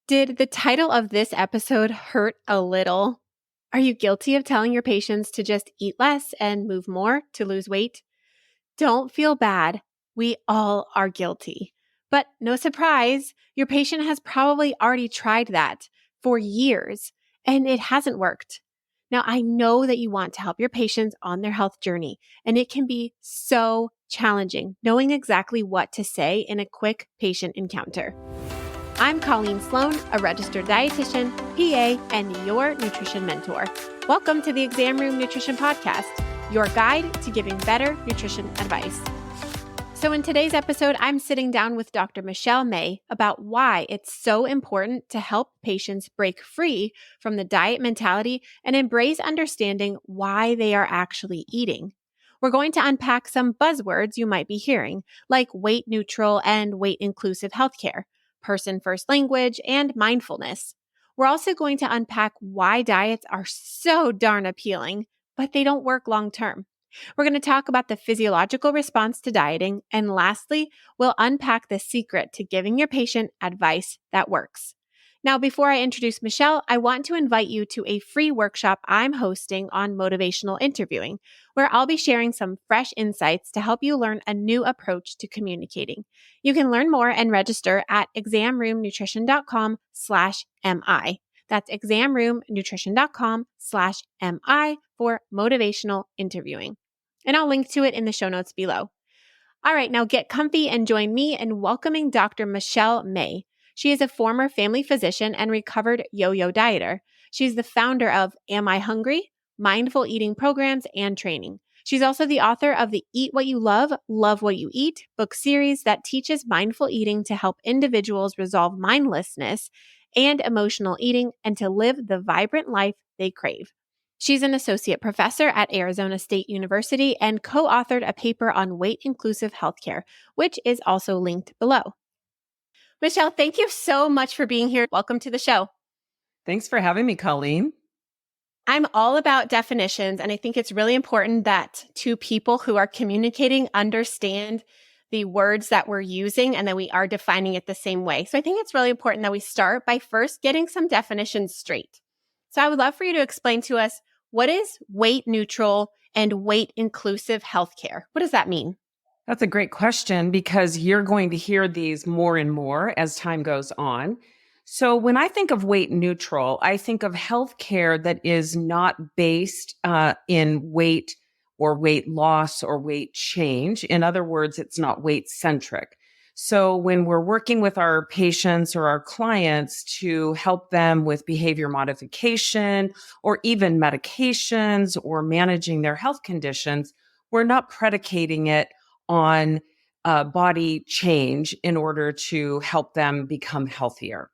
Did the title of this episode hurt a little? Are you guilty of telling your patients to just eat less and move more to lose weight? Don't feel bad. We all are guilty. But no surprise, your patient has probably already tried that for years and it hasn't worked. Now, I know that you want to help your patients on their health journey, and it can be so challenging knowing exactly what to say in a quick patient encounter. I'm Colleen Sloan, a registered dietitian, PA, and your nutrition mentor. Welcome to the Exam Room Nutrition Podcast, your guide to giving better nutrition advice. So in today's episode, I'm sitting down with Dr. Michelle May about why it's so important to help patients break free from the diet mentality and embrace understanding why they are actually eating. We're going to unpack some buzzwords you might be hearing, like weight neutral and weight inclusive healthcare, person first language, and mindfulness. We're also going to unpack why diets are so darn appealing, but they don't work long term. We're going to talk about the physiological response to dieting, and lastly, we'll unpack the secret to giving your patient advice that works. Now, before I introduce Michelle, I want to invite you to a free workshop I'm hosting on motivational interviewing, where I'll be sharing some fresh insights to help you learn a new approach to communicating. You can learn more and register at examroomnutrition.com/MI. That's examroomnutrition.com/MI for motivational interviewing. And I'll link to it in the show notes below. All right, now get comfy and join me in welcoming Dr. Michelle May. She is a former family physician and recovered yo-yo dieter. She's the founder of Am I Hungry? Mindful eating programs and training. She's also the author of the Eat What You Love, Love What You Eat book series that teaches mindful eating to help individuals resolve mindlessness and emotional eating and to live the vibrant life they crave. She's an associate professor at Arizona State University and co-authored a paper on weight-inclusive healthcare, which is also linked below. Michelle, thank you so much for being here. Welcome to the show. Thanks for having me, Colleen. I'm all about definitions, and I think it's really important that two people who are communicating understand the words that we're using and that we are defining it the same way. So I think it's really important that we start by first getting some definitions straight. So I would love for you to explain to us, what is weight neutral and weight inclusive healthcare? What does that mean? That's a great question because you're going to hear these more and more as time goes on. So when I think of weight neutral, I think of healthcare that is not based in weight or weight loss or weight change. In other words, it's not weight centric. So when we're working with our patients or our clients to help them with behavior modification or even medications or managing their health conditions, we're not predicating it on body change in order to help them become healthier.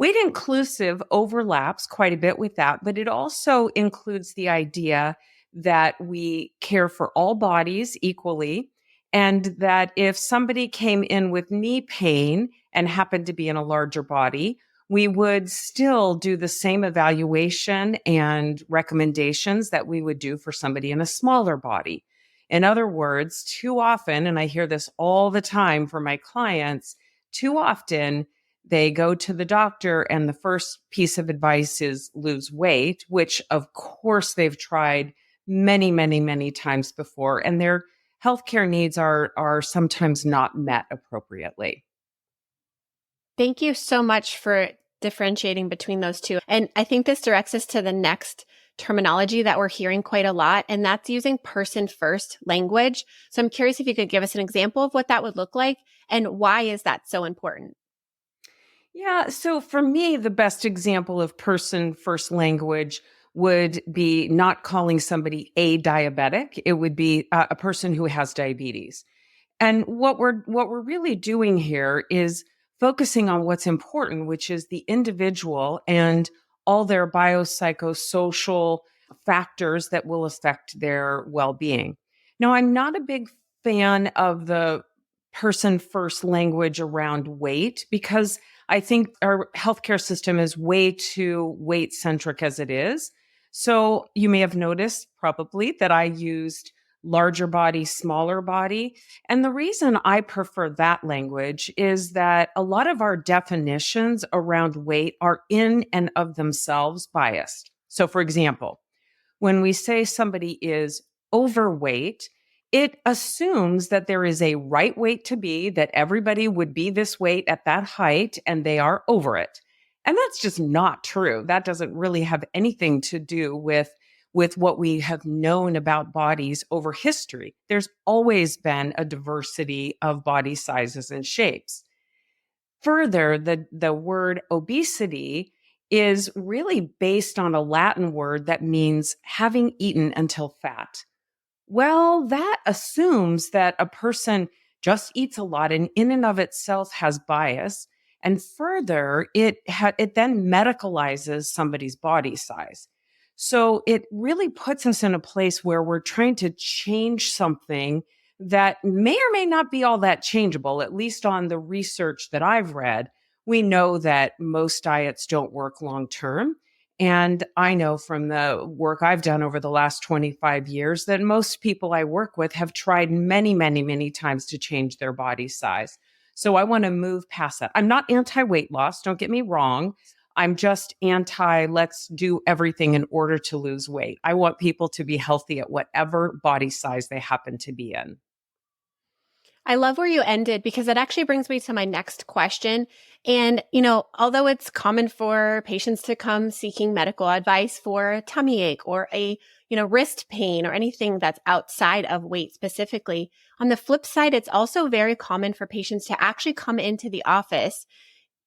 Weight inclusive overlaps quite a bit with that, but it also includes the idea that we care for all bodies equally, and that if somebody came in with knee pain and happened to be in a larger body, we would still do the same evaluation and recommendations that we would do for somebody in a smaller body. In other words, too often, and I hear this all the time from my clients, too often they go to the doctor and the first piece of advice is lose weight, which of course they've tried many, many, many times before, and their healthcare needs are sometimes not met appropriately. Thank you so much for differentiating between those two. And I think this directs us to the next terminology that we're hearing quite a lot, and that's using person first language. So I'm curious if you could give us an example of what that would look like and why is that so important? Yeah, so for me, the best example of person first language would be not calling somebody a diabetic. It would be a person who has diabetes. And what we're really doing here is focusing on what's important, which is the individual and all their biopsychosocial factors that will affect their well-being. Now, I'm not a big fan of the person first language around weight because I think our healthcare system is way too weight centric as it is. So you may have noticed probably that I used larger body, smaller body. And the reason I prefer that language is that a lot of our definitions around weight are in and of themselves biased. So, for example, when we say somebody is overweight, it assumes that there is a right weight to be, that everybody would be this weight at that height and they are over it. And that's just not true. That doesn't really have anything to do with what we have known about bodies over history. There's always been a diversity of body sizes and shapes. Further, the word obesity is really based on a Latin word that means having eaten until fat. Well, that assumes that a person just eats a lot and in and of itself has bias. And further, it then medicalizes somebody's body size. So it really puts us in a place where we're trying to change something that may or may not be all that changeable, at least on the research that I've read. We know that most diets don't work long term. And I know from the work I've done over the last 25 years that most people I work with have tried many, many, many times to change their body size. So I want to move past that. I'm not anti weight loss, don't get me wrong. I'm just anti let's do everything in order to lose weight. I want people to be healthy at whatever body size they happen to be in. I love where you ended because it actually brings me to my next question. And, although it's common for patients to come seeking medical advice for a tummy ache or a, wrist pain or anything that's outside of weight specifically, on the flip side, it's also very common for patients to actually come into the office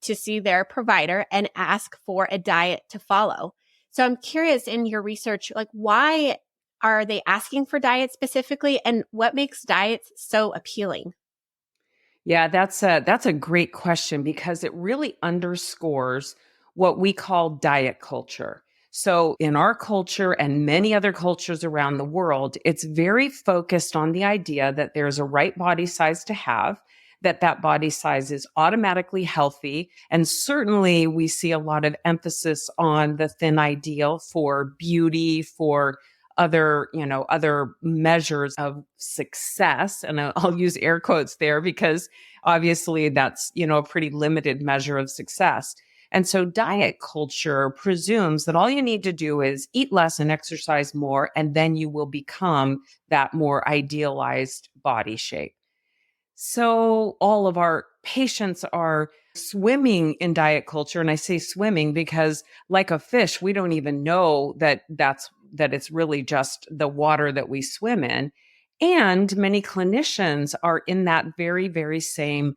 to see their provider and ask for a diet to follow. So I'm curious in your research, like why are they asking for diets specifically and what makes diets so appealing? Yeah, that's a great question because it really underscores what we call diet culture. So in our culture and many other cultures around the world, it's very focused on the idea that there's a right body size to have, that body size is automatically healthy. And certainly we see a lot of emphasis on the thin ideal for beauty, for other measures of success. And I'll use air quotes there because obviously that's, a pretty limited measure of success. And so diet culture presumes that all you need to do is eat less and exercise more, and then you will become that more idealized body shape. So all of our patients are swimming in diet culture. And I say swimming because like a fish, we don't even know that it's really just the water that we swim in. And many clinicians are in that very, very same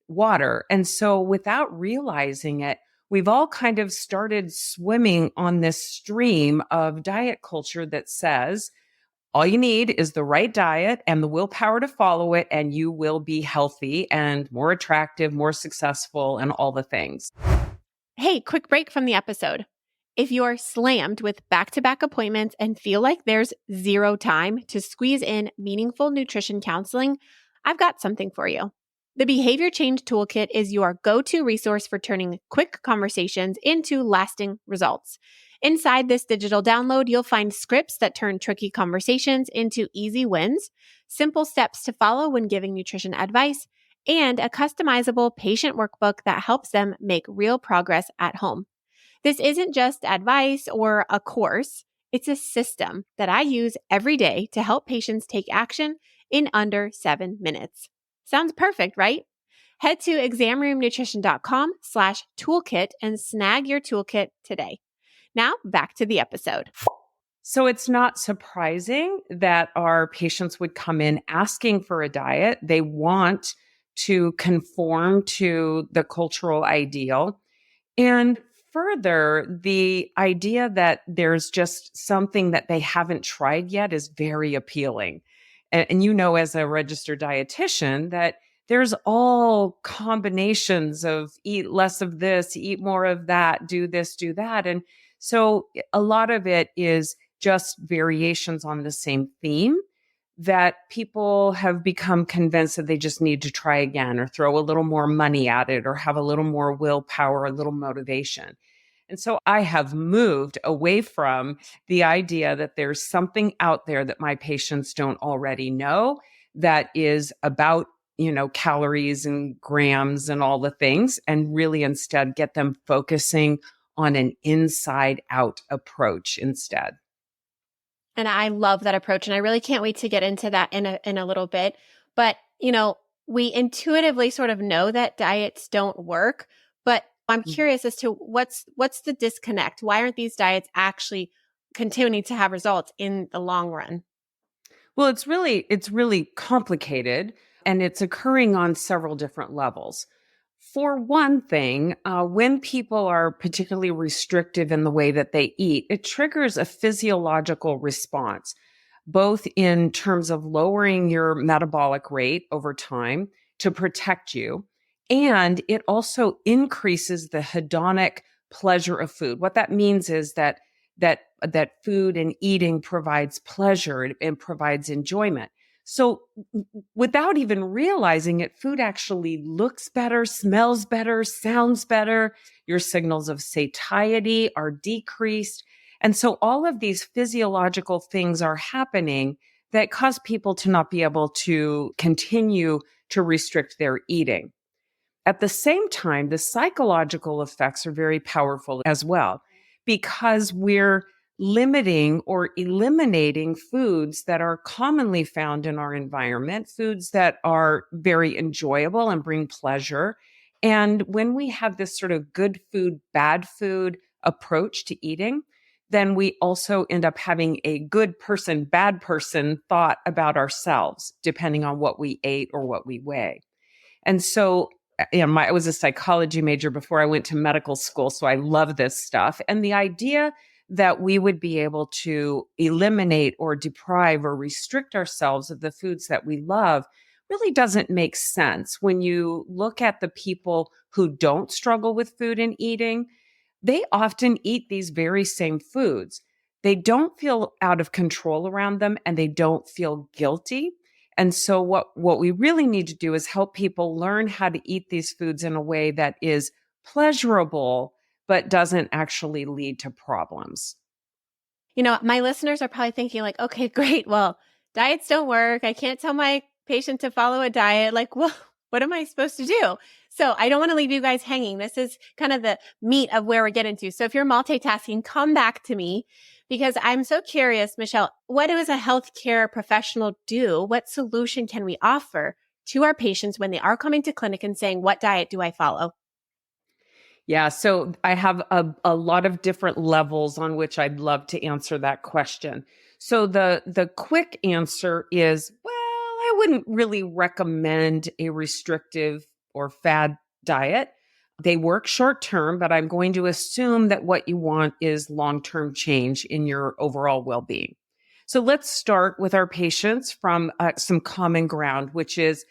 water. And so without realizing it, we've all kind of started swimming on this stream of diet culture that says, all you need is the right diet and the willpower to follow it, and you will be healthy and more attractive, more successful, and all the things. Hey, quick break from the episode. If you're slammed with back-to-back appointments and feel like there's zero time to squeeze in meaningful nutrition counseling, I've got something for you. The Behavior Change Toolkit is your go-to resource for turning quick conversations into lasting results. Inside this digital download, you'll find scripts that turn tricky conversations into easy wins, simple steps to follow when giving nutrition advice, and a customizable patient workbook that helps them make real progress at home. This isn't just advice or a course. It's a system that I use every day to help patients take action in under 7 minutes. Sounds perfect, right? Head to examroomnutrition.com/toolkit and snag your toolkit today. Now back to the episode. So it's not surprising that our patients would come in asking for a diet. They want to conform to the cultural ideal. And further, the idea that there's just something that they haven't tried yet is very appealing. And as a registered dietitian, that there's all combinations of eat less of this, eat more of that, do this, do that. And so a lot of it is just variations on the same theme that people have become convinced that they just need to try again or throw a little more money at it or have a little more willpower, a little motivation. And so I have moved away from the idea that there's something out there that my patients don't already know that is about, calories and grams and all the things, and really instead get them focusing on an inside out approach instead. And I love that approach. And I really can't wait to get into that in a little bit. But, we intuitively sort of know that diets don't work, but I'm curious as to what's the disconnect? Why aren't these diets actually continuing to have results in the long run? Well, it's really complicated, and it's occurring on several different levels. For one thing, when people are particularly restrictive in the way that they eat, it triggers a physiological response, both in terms of lowering your metabolic rate over time to protect you. And it also increases the hedonic pleasure of food. What that means is that food and eating provides pleasure and provides enjoyment. So without even realizing it, food actually looks better, smells better, sounds better. Your signals of satiety are decreased. And so all of these physiological things are happening that cause people to not be able to continue to restrict their eating. At the same time, the psychological effects are very powerful as well, because we're limiting or eliminating foods that are commonly found in our environment, foods that are very enjoyable and bring pleasure. And when we have this sort of good food, bad food approach to eating, then we also end up having a good person, bad person thought about ourselves, depending on what we ate or what we weigh. And so, I was a psychology major before I went to medical school, so I love this stuff. And the idea that we would be able to eliminate or deprive or restrict ourselves of the foods that we love really doesn't make sense. When you look at the people who don't struggle with food and eating, they often eat these very same foods. They don't feel out of control around them, and they don't feel guilty. And so what we really need to do is help people learn how to eat these foods in a way that is pleasurable, but doesn't actually lead to problems. My listeners are probably thinking like, okay, great. Well, diets don't work. I can't tell my patient to follow a diet. Like, well, what am I supposed to do? So I don't want to leave you guys hanging. This is kind of the meat of where we're getting to. So if you're multitasking, come back to me because I'm so curious, Michelle, what does a healthcare professional do? What solution can we offer to our patients when they are coming to clinic and saying, what diet do I follow? Yeah, so I have a lot of different levels on which I'd love to answer that question. So the quick answer is, well, I wouldn't really recommend a restrictive or fad diet. They work short term, but I'm going to assume that what you want is long-term change in your overall well-being. So let's start with our patients from some common ground, which is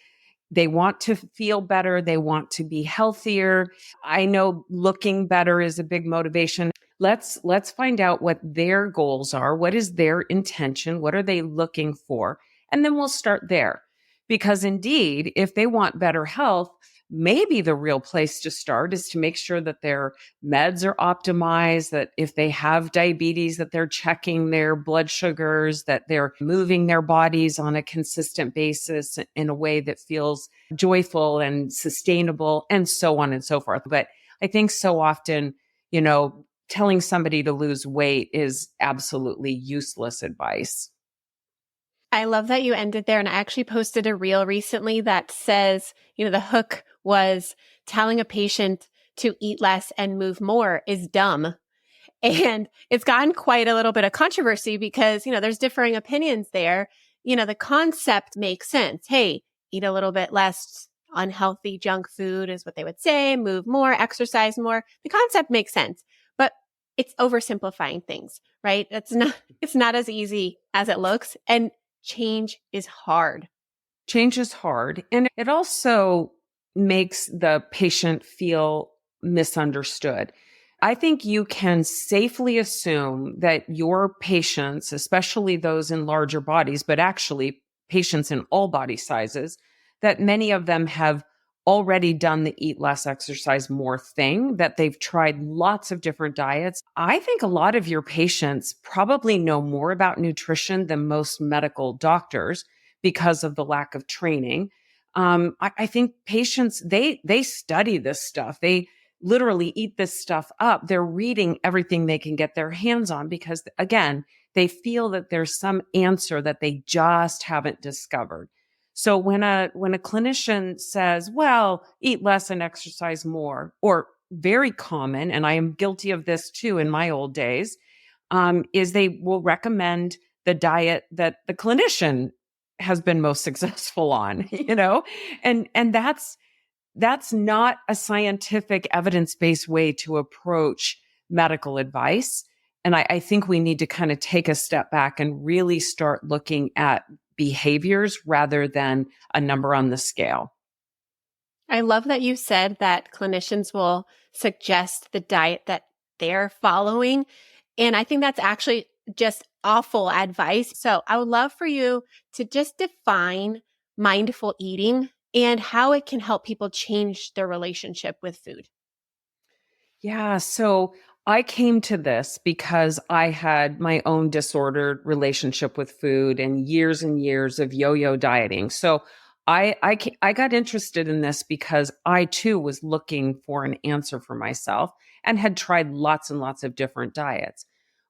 they want to feel better. They want to be healthier. I know looking better is a big motivation. Let's find out what their goals are. What is their intention? What are they looking for? And then we'll start there. Because indeed, if they want better health, maybe the real place to start is to make sure that their meds are optimized, that if they have diabetes, that they're checking their blood sugars, that they're moving their bodies on a consistent basis in a way that feels joyful and sustainable, and so on and so forth. But I think so often, telling somebody to lose weight is absolutely useless advice. I love that you ended there. And I actually posted a reel recently that says, the hook was telling a patient to eat less and move more is dumb. And it's gotten quite a little bit of controversy because, there's differing opinions there. The concept makes sense. Hey, eat a little bit less unhealthy junk food is what they would say, move more, exercise more. The concept makes sense, but it's oversimplifying things, right? It's not as easy as it looks. And change is hard. Change is hard. And it also makes the patient feel misunderstood. I think you can safely assume that your patients, especially those in larger bodies, but actually patients in all body sizes, that many of them have already done the eat less, exercise more thing, that they've tried lots of different diets. I think a lot of your patients probably know more about nutrition than most medical doctors because of the lack of training. I think patients, they study this stuff. They literally eat this stuff up. They're reading everything they can get their hands on because, again, they feel that there's some answer that they just haven't discovered. So when a clinician says, well, eat less and exercise more, or very common, and I am guilty of this too in my old days, is they will recommend the diet that the clinician has been most successful on, and that's not a scientific evidence-based way to approach medical advice. And I think we need to kind of take a step back and really start looking at behaviors rather than a number on the scale. I love that you said that clinicians will suggest the diet that they're following. And I think that's actually just awful advice. So I would love for you to just define mindful eating and how it can help people change their relationship with food. Yeah. So I came to this because I had my own disordered relationship with food and years of yo-yo dieting. So I got interested in this because I too was looking for an answer for myself and had tried lots and lots of different diets.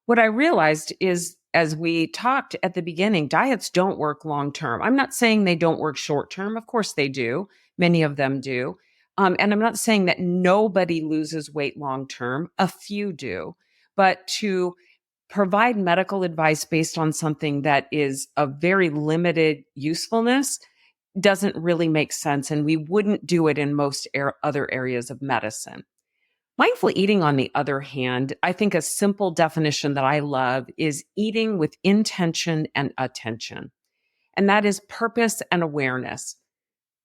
What I realized is, as we talked at the beginning, diets don't work long term. I'm not saying they don't work short term. Of course they do. Many of them do. And I'm not saying that nobody loses weight long term. A few do. But to provide medical advice based on something that is of very limited usefulness doesn't really make sense. And we wouldn't do it in most other areas of medicine. Mindful eating, on the other hand, I think a simple definition that I love is eating with intention and attention. And that is purpose and awareness.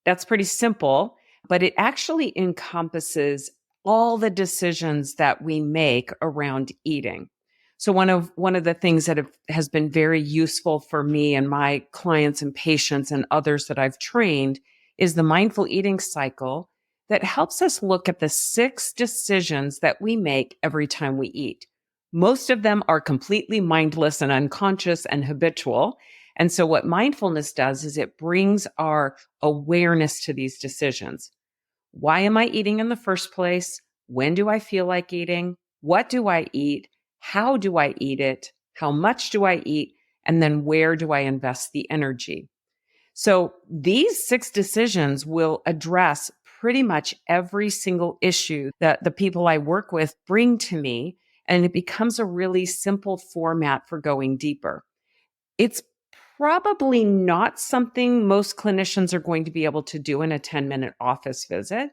That's pretty simple, but it actually encompasses all the decisions that we make around eating. So one of the things that has been very useful for me and my clients and patients and others that I've trained is the mindful eating cycle that helps us look at the 6 decisions that we make every time we eat. Most of them are completely mindless and unconscious and habitual. And so what mindfulness does is it brings our awareness to these decisions. Why am I eating in the first place? When do I feel like eating? What do I eat? How do I eat it? How much do I eat? And then where do I invest the energy? So these 6 decisions will address pretty much every single issue that the people I work with bring to me. And it becomes a really simple format for going deeper. It's probably not something most clinicians are going to be able to do in a 10-minute office visit.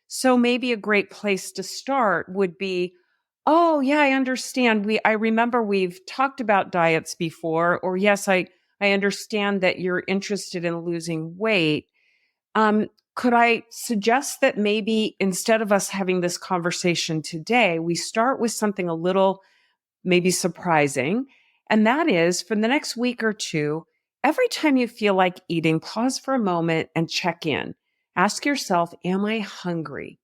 So maybe a great place to start would be, oh yeah, I understand. I remember we've talked about diets before, or yes, I understand that you're interested in losing weight. Could I suggest that maybe instead of us having this conversation today, we start with something a little maybe surprising. And that is, for the next week or two, every time you feel like eating, pause for a moment and check in. Ask yourself, am I hungry?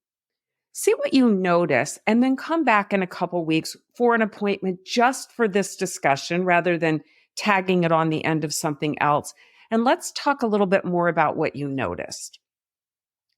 See what you notice, and then come back in a couple weeks for an appointment just for this discussion rather than tagging it on the end of something else. And let's talk a little bit more about what you noticed.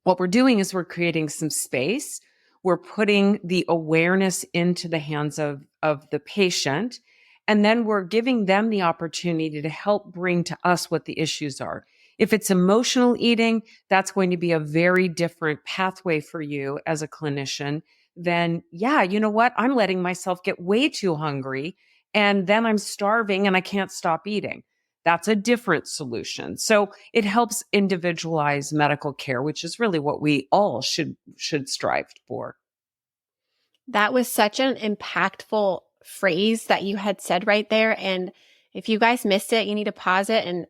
What we're doing is we're creating some space. We're putting the awareness into the hands of the patient. And then we're giving them the opportunity to help bring to us what the issues are. If it's emotional eating, that's going to be a very different pathway for you as a clinician than, yeah, you know what? I'm letting myself get way too hungry and then I'm starving and I can't stop eating. That's a different solution. So it helps individualize medical care, which is really what we all should strive for. That was such an impactful phrase that you had said right there. And if you guys missed it, you need to pause it and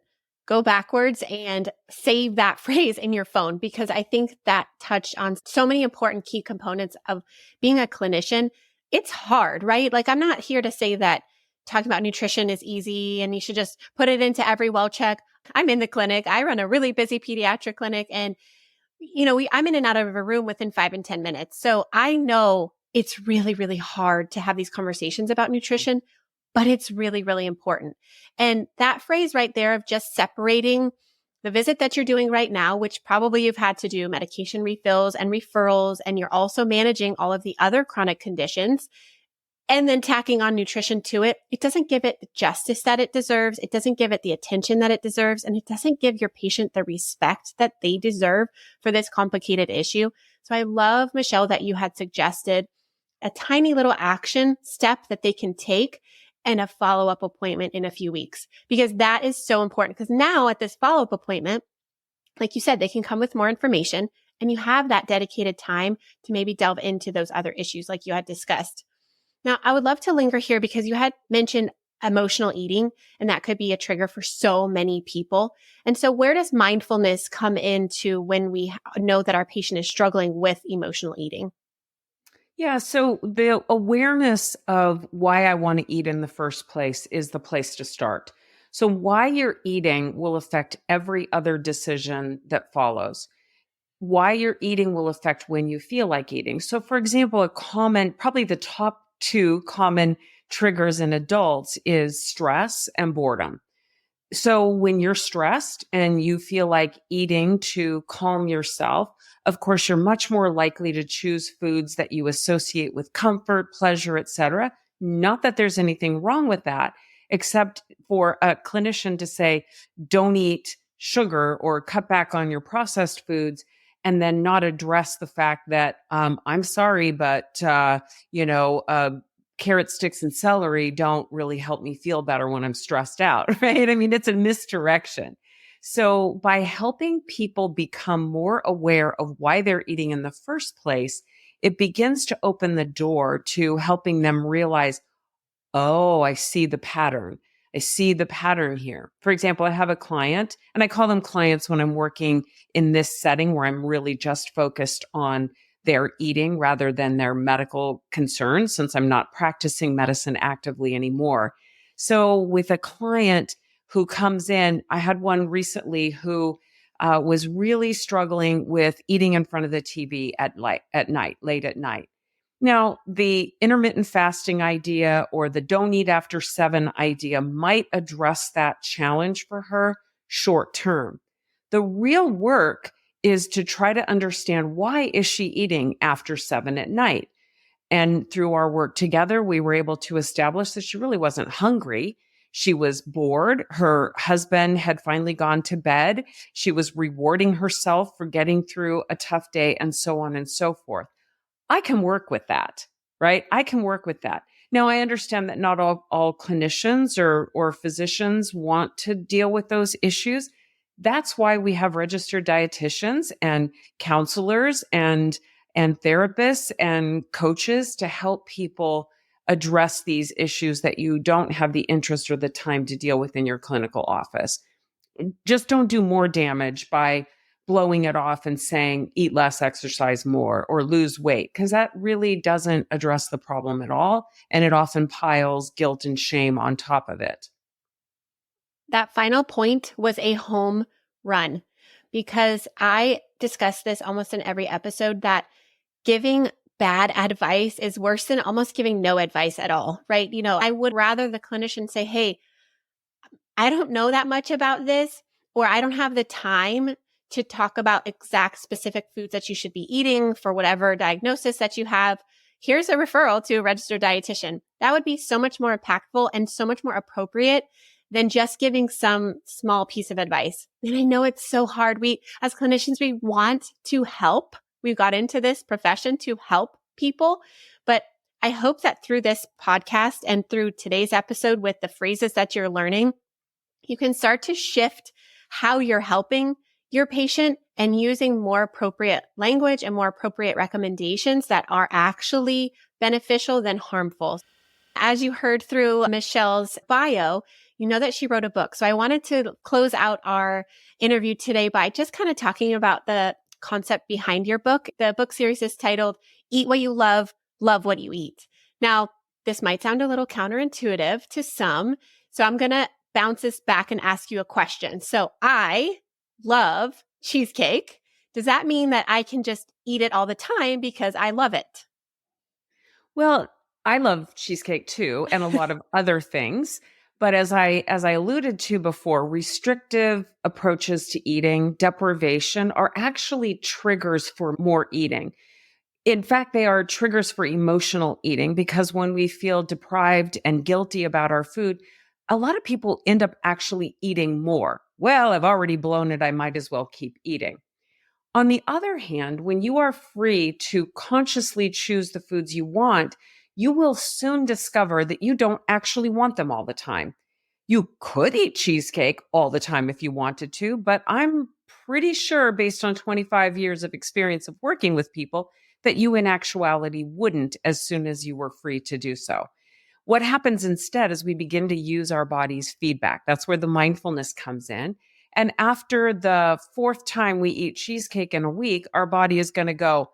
go backwards and save that phrase in your phone, because I think that touched on so many important key components of being a clinician. It's hard, right? Like, I'm not here to say that talking about nutrition is easy and you should just put it into every well check. I'm in the clinic. I run a really busy pediatric clinic, and I'm in and out of a room within 5 and 10 minutes. So I know it's really, really hard to have these conversations about nutrition, but it's really, really important. And that phrase right there of just separating the visit that you're doing right now, which probably you've had to do medication refills and referrals, and you're also managing all of the other chronic conditions, and then tacking on nutrition to it, it doesn't give it the justice that it deserves. It doesn't give it the attention that it deserves. And it doesn't give your patient the respect that they deserve for this complicated issue. So I love, Michelle, that you had suggested a tiny little action step that they can take and a follow-up appointment in a few weeks, because that is so important. Because now at this follow-up appointment, like you said, they can come with more information and you have that dedicated time to maybe delve into those other issues like you had discussed. Now, I would love to linger here because you had mentioned emotional eating, and that could be a trigger for so many people. And so where does mindfulness come into when we know that our patient is struggling with emotional eating? Yeah, so the awareness of why I want to eat in the first place is the place to start. So, why you're eating will affect every other decision that follows. Why you're eating will affect when you feel like eating. So, for example, probably the top two common triggers in adults is stress and boredom. So when you're stressed and you feel like eating to calm yourself, of course, you're much more likely to choose foods that you associate with comfort, pleasure, etc. Not that there's anything wrong with that, except for a clinician to say, don't eat sugar or cut back on your processed foods, and then not address the fact that, I'm sorry, but, carrot sticks and celery don't really help me feel better when I'm stressed out, right? I mean, it's a misdirection. So by helping people become more aware of why they're eating in the first place, it begins to open the door to helping them realize, oh, I see the pattern. I see the pattern here. For example, I have a client, and I call them clients when I'm working in this setting where I'm really just focused on their eating rather than their medical concerns, since I'm not practicing medicine actively anymore. So with a client who comes in, I had one recently who was really struggling with eating in front of the TV late at night. Now, the intermittent fasting idea or the don't eat after 7 idea might address that challenge for her short term. The real work is to try to understand, why is she eating after 7 at night? And through our work together, we were able to establish that she really wasn't hungry. She was bored. Her husband had finally gone to bed. She was rewarding herself for getting through a tough day, and so on and so forth. I can work with that, right? I can work with that. Now, I understand that not all clinicians or physicians want to deal with those issues. That's why we have registered dietitians and counselors and therapists and coaches to help people address these issues that you don't have the interest or the time to deal with in your clinical office. Just don't do more damage by blowing it off and saying, eat less, exercise more, or lose weight, because that really doesn't address the problem at all. And it often piles guilt and shame on top of it. That final point was a home run, because I discuss this almost in every episode that giving bad advice is worse than almost giving no advice at all, right? I would rather the clinician say, hey, I don't know that much about this, or I don't have the time to talk about exact specific foods that you should be eating for whatever diagnosis that you have. Here's a referral to a registered dietitian. That would be so much more impactful and so much more appropriate than just giving some small piece of advice. And I know it's so hard. We, as clinicians, we want to help. We've got into this profession to help people, but I hope that through this podcast and through today's episode with the phrases that you're learning, you can start to shift how you're helping your patient and using more appropriate language and more appropriate recommendations that are actually beneficial than harmful. As you heard through Michelle's bio, you know that she wrote a book. So I wanted to close out our interview today by just kind of talking about the concept behind your book. The book series is titled Eat What You Love, Love What You Eat. Now, this might sound a little counterintuitive to some, so I'm going to bounce this back and ask you a question. So I love cheesecake. Does that mean that I can just eat it all the time because I love it? Well, I love cheesecake too, and a lot of other things. But as I alluded to before, restrictive approaches to eating, deprivation are actually triggers for more eating. In fact, they are triggers for emotional eating because when we feel deprived and guilty about our food, a lot of people end up actually eating more. Well, I've already blown it. I might as well keep eating. On the other hand, when you are free to consciously choose the foods you want, you will soon discover that you don't actually want them all the time. You could eat cheesecake all the time if you wanted to, but I'm pretty sure, based on 25 years of experience of working with people, that you in actuality wouldn't as soon as you were free to do so. What happens instead is we begin to use our body's feedback. That's where the mindfulness comes in. And after the fourth time we eat cheesecake in a week, our body is going to go,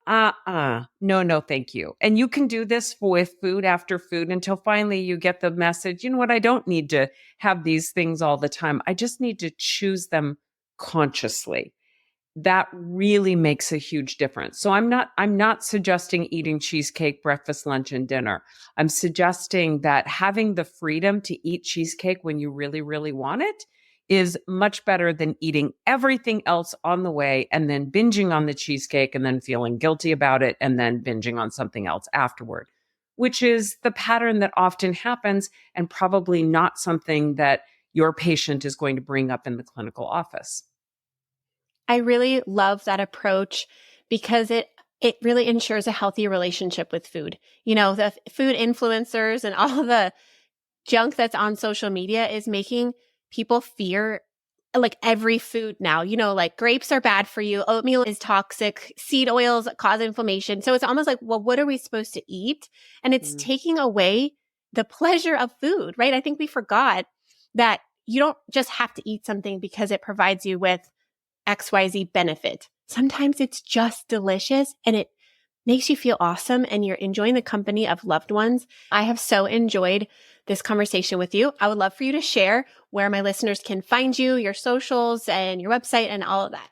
no, no, thank you. And you can do this with food after food until finally you get the message, you know what? I don't need to have these things all the time. I just need to choose them consciously. That really makes a huge difference. So I'm not suggesting eating cheesecake breakfast, lunch, and dinner. I'm suggesting that having the freedom to eat cheesecake when you really, really want it is much better than eating everything else on the way and then binging on the cheesecake and then feeling guilty about it and then binging on something else afterward, which is the pattern that often happens and probably not something that your patient is going to bring up in the clinical office. I really love that approach because it really ensures a healthy relationship with food. You know, the food influencers and all the junk that's on social media is making people fear like every food now. You know, like grapes are bad for you, oatmeal is toxic, seed oils cause inflammation. So it's almost like, well, what are we supposed to eat? And it's Mm. taking away the pleasure of food, right? I think we forgot that you don't just have to eat something because it provides you with XYZ benefit. Sometimes it's just delicious and it makes you feel awesome and you're enjoying the company of loved ones. I have so enjoyed this conversation with you. I would love for you to share where my listeners can find you, your socials and your website and all of that.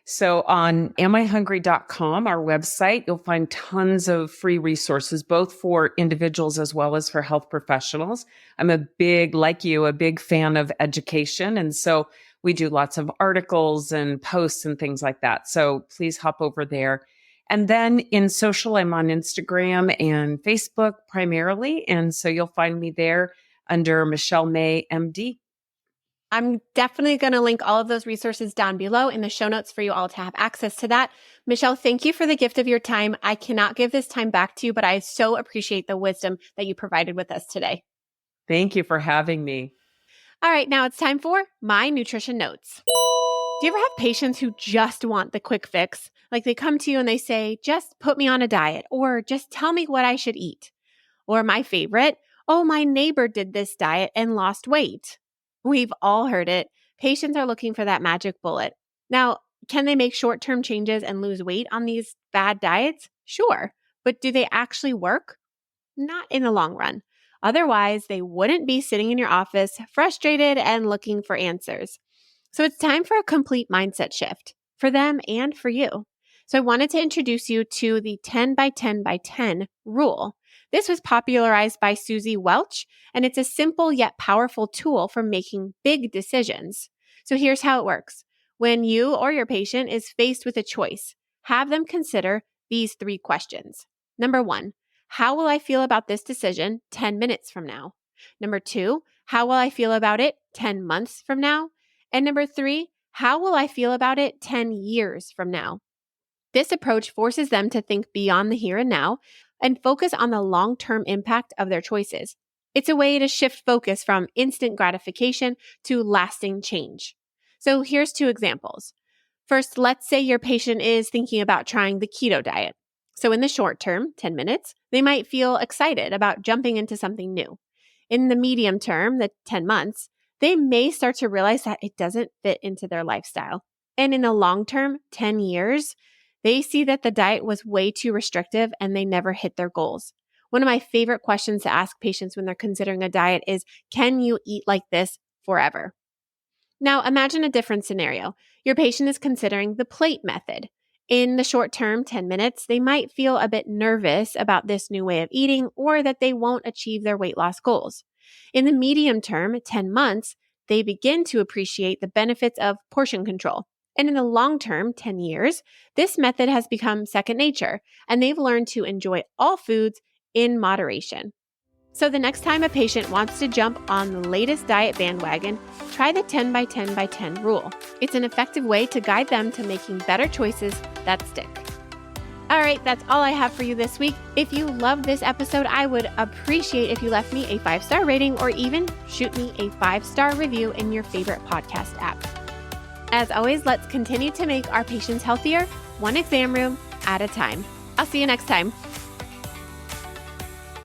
So on amihungry.com, our website, you'll find tons of free resources, both for individuals as well as for health professionals. I'm like you, a big fan of education. And so we do lots of articles and posts and things like that. So please hop over there. And then in social, I'm on Instagram and Facebook primarily. And so you'll find me there under Michelle May, MD. I'm definitely going to link all of those resources down below in the show notes for you all to have access to that. Michelle, thank you for the gift of your time. I cannot give this time back to you, but I so appreciate the wisdom that you provided with us today. Thank you for having me. All right, now it's time for my nutrition notes. Do you ever have patients who just want the quick fix? Like they come to you and they say, just put me on a diet or just tell me what I should eat. Or my favorite, oh, my neighbor did this diet and lost weight. We've all heard it. Patients are looking for that magic bullet. Now, can they make short-term changes and lose weight on these bad diets? Sure. But do they actually work? Not in the long run. Otherwise, they wouldn't be sitting in your office frustrated and looking for answers. So it's time for a complete mindset shift for them and for you. So I wanted to introduce you to the 10 by 10 by 10 rule. This was popularized by Susie Welch, and it's a simple yet powerful tool for making big decisions. So here's how it works. When you or your patient is faced with a choice, have them consider these 3 questions. Number 1, how will I feel about this decision 10 minutes from now? Number 2, how will I feel about it 10 months from now? And number 3, how will I feel about it 10 years from now? This approach forces them to think beyond the here and now and focus on the long-term impact of their choices. It's a way to shift focus from instant gratification to lasting change. So here's 2 examples. First, let's say your patient is thinking about trying the keto diet. So in the short term, 10 minutes, they might feel excited about jumping into something new. In the medium term, the 10 months, they may start to realize that it doesn't fit into their lifestyle. And in the long term, 10 years, they see that the diet was way too restrictive and they never hit their goals. One of my favorite questions to ask patients when they're considering a diet is, can you eat like this forever? Now, imagine a different scenario. Your patient is considering the plate method. In the short term, 10 minutes, they might feel a bit nervous about this new way of eating or that they won't achieve their weight loss goals. In the medium term, 10 months, they begin to appreciate the benefits of portion control. And in the long term, 10 years, this method has become second nature, and they've learned to enjoy all foods in moderation. So the next time a patient wants to jump on the latest diet bandwagon, try the 10 by 10 by 10 rule. It's an effective way to guide them to making better choices that stick. All right, that's all I have for you this week. If you loved this episode, I would appreciate if you left me a 5-star rating or even shoot me a 5-star review in your favorite podcast app. As always, let's continue to make our patients healthier, one exam room at a time. I'll see you next time.